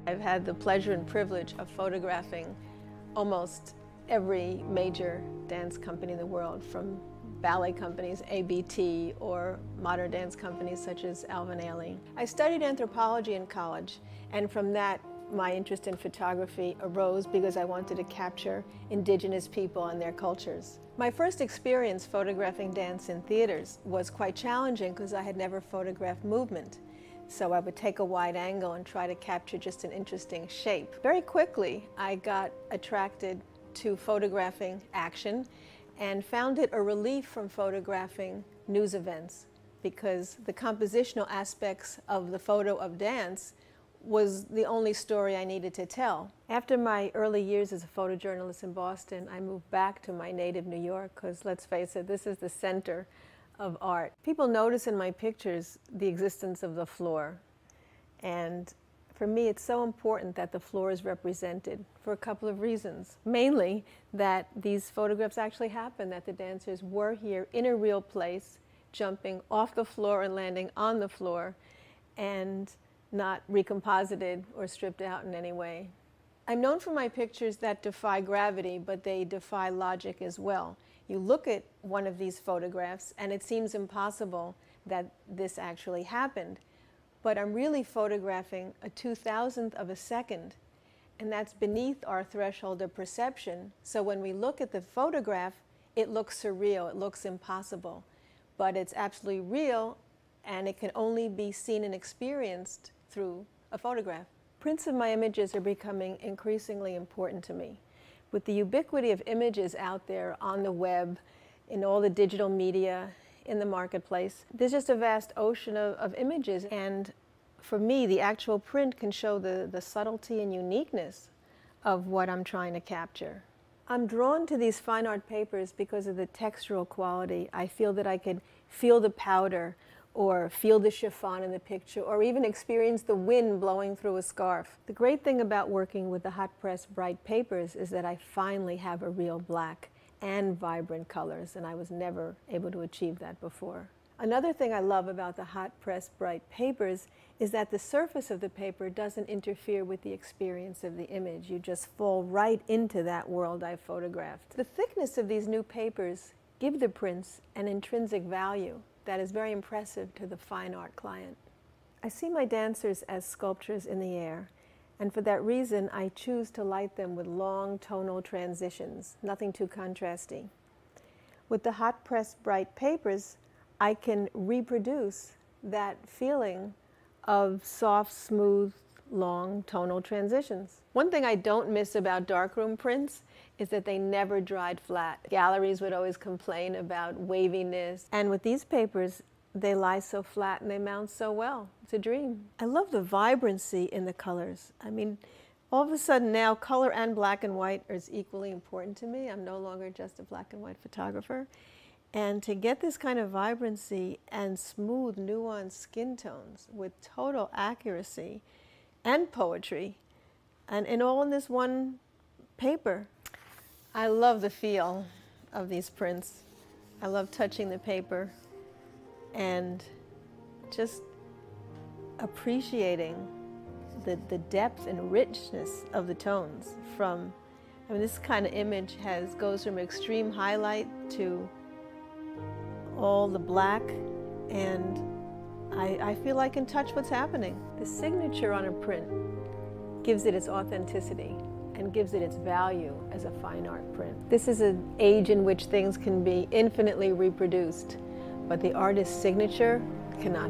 I've had the pleasure and privilege of photographing almost every major dance company in the world, from ballet companies, ABT, or modern dance companies such as Alvin Ailey. I studied anthropology in college, and from that my interest in photography arose because I wanted to capture indigenous people and their cultures. My first experience photographing dance in theaters was quite challenging because I had never photographed movement. So I would take a wide angle and try to capture just an interesting shape. Very quickly, I got attracted to photographing action and found it a relief from photographing news events, because the compositional aspects of the photo of dance was the only story I needed to tell. After my early years as a photojournalist in Boston, I moved back to my native New York, because let's face it, this is the center of art. People notice in my pictures the existence of the floor, and for me it's so important that the floor is represented for a couple of reasons. Mainly that these photographs actually happened, that the dancers were here in a real place, jumping off the floor and landing on the floor, and not recomposited or stripped out in any way. I'm known for my pictures that defy gravity, but they defy logic as well. You look at one of these photographs and it seems impossible that this actually happened. But I'm really photographing a 2,000th of a second, and that's beneath our threshold of perception. So when we look at the photograph, it looks surreal, it looks impossible. But it's absolutely real, and it can only be seen and experienced through a photograph. Prints of my images are becoming increasingly important to me. With the ubiquity of images out there on the web, in all the digital media, in the marketplace, there's just a vast ocean of images. And for me, the actual print can show the subtlety and uniqueness of what I'm trying to capture. I'm drawn to these fine art papers because of the textural quality. I feel that I could feel the powder, or feel the chiffon in the picture, or even experience the wind blowing through a scarf. The great thing about working with the hot press bright papers is that I finally have a real black and vibrant colors, and I was never able to achieve that before. Another thing I love about the hot press bright papers is that the surface of the paper doesn't interfere with the experience of the image. You just fall right into that world I photographed. The thickness of these new papers give the prints an intrinsic value that is very impressive to the fine art client. I see my dancers as sculptures in the air, and for that reason I choose to light them with long tonal transitions, nothing too contrasty. With the hot press bright papers, I can reproduce that feeling of soft, smooth, long tonal transitions. One thing I don't miss about darkroom prints is that they never dried flat. Galleries would always complain about waviness, and with these papers, they lie so flat and they mount so well. It's a dream. I love the vibrancy in the colors. I mean, all of a sudden now, color and black and white is equally important to me. I'm no longer just a black and white photographer. And to get this kind of vibrancy and smooth, nuanced skin tones with total accuracy and poetry, and all in this one paper. I love the feel of these prints. I love touching the paper and just appreciating the depth and richness of the tones. From, I mean, this kind of image goes from extreme highlight to all the black, and I feel I can touch what's happening. The signature on a print gives it its authenticity and gives it its value as a fine art print. This is an age in which things can be infinitely reproduced, but the artist's signature cannot.